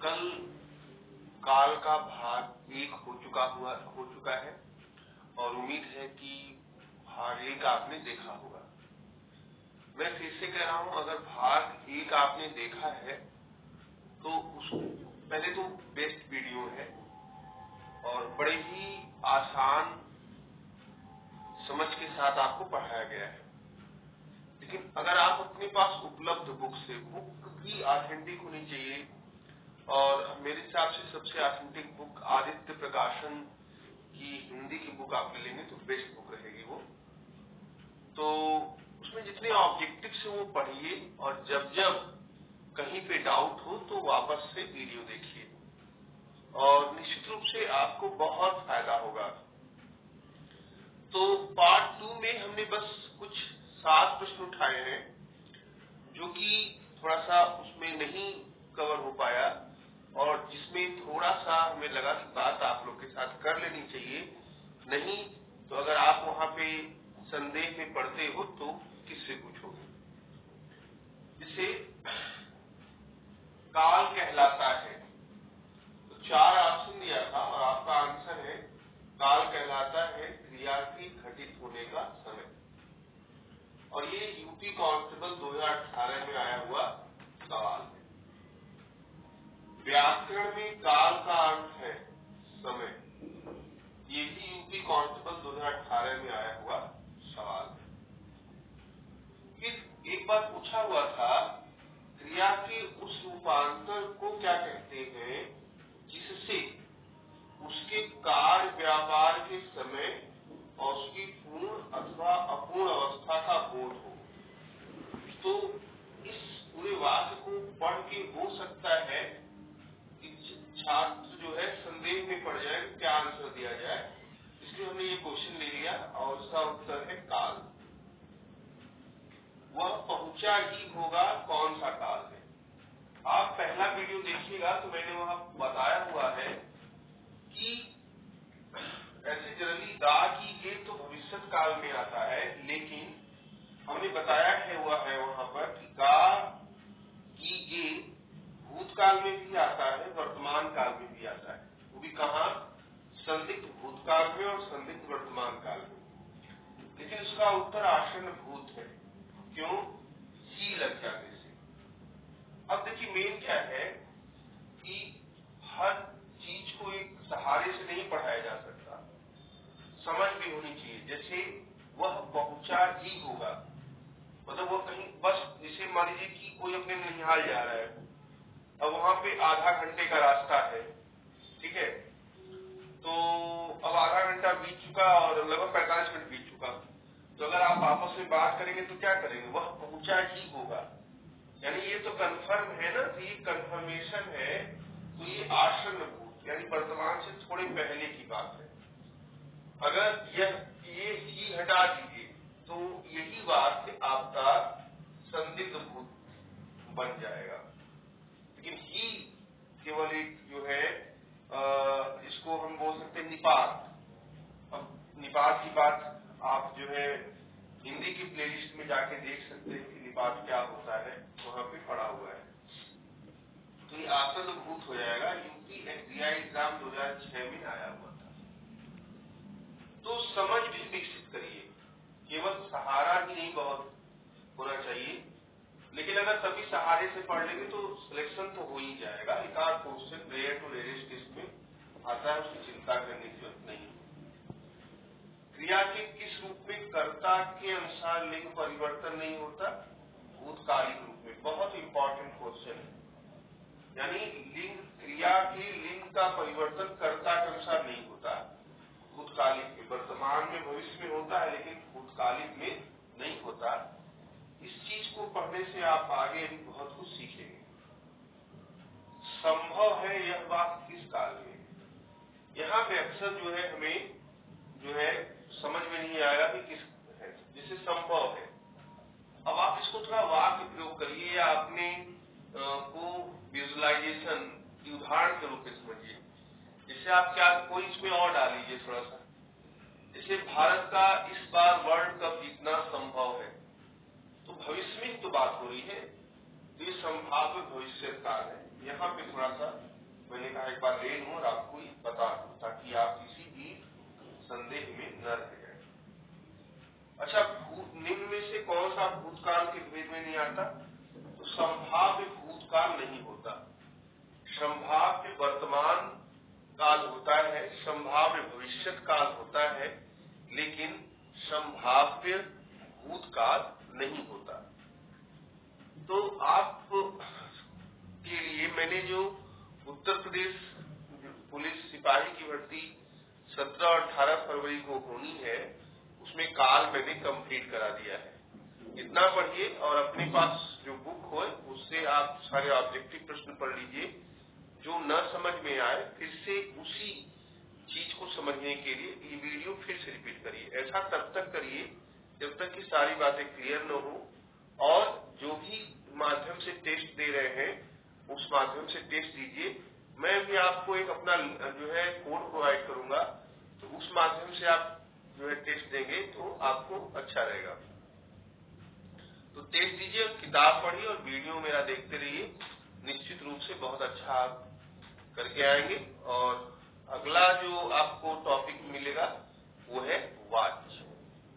कल काल का भाग 1 हो चुका है और उम्मीद है कि भाग 1 आपने देखा होगा। मैं फिर से कह रहा हूं, अगर भाग 1 आपने देखा है तो पहले तो बेस्ट वीडियो है और बड़े ही आसान समझ के साथ आपको पढ़ाया गया है। लेकिन अगर आप अपने पास उपलब्ध बुक भी ऑथेंटिक होनी चाहिए और मेरे हिसाब से सबसे ऑथेंटिक बुक आदित्य प्रकाशन की हिंदी की बुक आप लेंगे तो बेस्ट बुक रहेगी वो। तो उसमें जितने ऑब्जेक्टिव्स हैं वो पढ़िए और जब कहीं पे डाउट हो तो वापस से वीडियो देखिए और निश्चित रूप से आपको बहुत फायदा होगा। तो पार्ट 2 में हमने बस कुछ 7 प्रश्न उठाए हैं जो कि थोड़ा सा उसमें नहीं कवर हो पाया और जिसमें थोड़ा सा हमें लगा कि बात आप लोग के साथ कर लेनी चाहिए। नहीं तो अगर आप वहां पे संदेह में पड़ते हो तो किससे पूछोगे। जिसे काल कहलाता है तो 4 ऑप्शन दिया था और आपका आंसर है काल कहलाता है क्रिया के घटित होने का समय। और ये यूपी कांस्टेबल 2018 में आया हुआ सवाल है। व्याकरण में काल का अर्थ है समय। ये भी यूपी कांस्टेबल 2018 में आया हुआ सवाल है। फिर एक बार पूछा हुआ था क्रिया के उस रूपांतर को क्या कहते हैं जिससे उसके कार्य व्यापार के समय और उसकी पूर्ण अथवा अपूर्ण अवस्था का बोध हो। तो इस पूरे वाक्य को पढ़ के हो सकता है कि छात्र जो है संदेह में पड़ जाए क्या आंसर दिया जाए, इसलिए हमने ये क्वेश्चन ले लिया और उसका उत्तर है काल। वह पहुंचा ही होगा कौन सा काल है। आप पहला वीडियो देखिएगा तो मैंने वहां बताया हुआ है कि ऐसे जनरली दा की ये तो भविष्य काल में आता है, लेकिन हमने बताया है हुआ है वहां पर कि गा की ये भूतकाल में भी आता है, वर्तमान काल में भी आता है। वो भी कहां? संदिग्ध भूतकाल में और संदिग्ध वर्तमान काल में। लेकिन उसका उत्तर आसन्न भूत है। क्यों? ही लग जाने से। अब देखिए मेन क्या है कि हर चीज को एक सहारे से नहीं पढ़ाया जा सकता, समझ भी होनी चाहिए। जैसे वह पहुंचा ही होगा, मतलब वो कहीं बस जैसे मान लीजिए कि कोई अपने ननिहाल जा रहा है, अब वहां पे आधा घंटे का रास्ता है, ठीक है, तो अब आधा घंटा बीत चुका और लगभग 45 मिनट बीत चुका। तो अगर आप आपस में बात करेंगे तो क्या करेंगे? वह पहुंचा ही होगा, यानी ये तो कंफर्म है ना, तो ये कंफर्मेशन है। तो ये आसन्न भूत यानी वर्तमान से थोड़े पहले की बात है। अगर ये ही हटा दीजिए तो यही बात आपका संदिग्ध भूत बन जाएगा। लेकिन ही केवल एक जो है इसको हम बोल सकते हैं निपात। अब निपात की बात आप जो है हिंदी की प्लेलिस्ट में जाके देख सकते हैं कि निपात क्या होता है, वहां पे पड़ा हुआ है। तो ये आसन्न भूत हो जाएगा। यूपी एसबीआई एग्जाम 2006 में आया हुआ था। तो समझ भी विकसित करिए, केवल सहारा ही नहीं बहुत होना चाहिए। लेकिन अगर सभी सहारे से पढ़ लेंगे तो सिलेक्शन तो हो ही जाएगा। एक आध question rare to rarest test में आता है, उसकी चिंता करने की जरूरत नहीं। क्रिया के किस रूप में कर्ता के अनुसार लिंग परिवर्तन नहीं होता? भूतकालिक रूप में। बहुत इंपॉर्टेंट क्वेश्चन है। यानी लिंग क्रिया के लिंग का परिवर्तन कर्ता के अनुसार नहीं होता, भूतकालिक में। वर्तमान में भविष्य में होता है लेकिन भूतकालिक में नहीं होता। इस चीज को पढ़ने से आप आगे भी बहुत कुछ सीखेंगे। संभव है यह बात किस काल में? यहाँ पे अक्सर जो है हमें जो है समझ में नहीं आएगा कि किस है, जिससे संभव है। अब आप इसको थोड़ा वाक्य प्रयोग करिए या अपने को विजुअलाइजेशन की उदाहरण के रूप में समझिए। जैसे आप क्या कोई इसमें और डाल लीजिए थोड़ा सा, जैसे भारत का इस बार वर्ल्ड कप जीतना संभव है, तो भविष्य में तो बात हो रही है, तो ये संभाव्य भविष्य काल है। यहाँ पे थोड़ा सा मैंने कहा एक बार ले लूं और आपको बता दूं ताकि आप किसी भी संदेह में न रह जाए। अच्छा, निम्न में से कौन सा भूतकाल के भेद में नहीं आता? तो संभाव्य भूतकाल नहीं होता, संभाव्य वर्तमान काल होता है, संभाव्य भविष्यत काल होता है, लेकिन संभाव्य भूतकाल नहीं होता। तो आप के लिए मैंने जो उत्तर प्रदेश पुलिस सिपाही की भर्ती 17 और 18 फरवरी को होनी है, उसमें काल मैंने कंप्लीट करा दिया है। इतना पढ़िए और अपने पास जो बुक हो उससे आप सारे ऑब्जेक्टिव प्रश्न पढ़ लीजिए। जो न समझ में आए फिर से उसी चीज को समझने के लिए ये वीडियो फिर से रिपीट करिए। ऐसा तब तक करिए जब तक कि सारी बातें क्लियर न हो, और जो भी माध्यम से टेस्ट दे रहे हैं उस माध्यम से टेस्ट दीजिए। मैं भी आपको एक अपना जो है कोड प्रोवाइड करूंगा, तो उस माध्यम से आप जो है टेस्ट देंगे तो आपको अच्छा रहेगा। तो टेस्ट दीजिए, किताब पढ़िए और वीडियो मेरा देखते रहिए। निश्चित रूप से बहुत अच्छा आप करके आएंगे। और अगला जो आपको टॉपिक मिलेगा वो है वाच।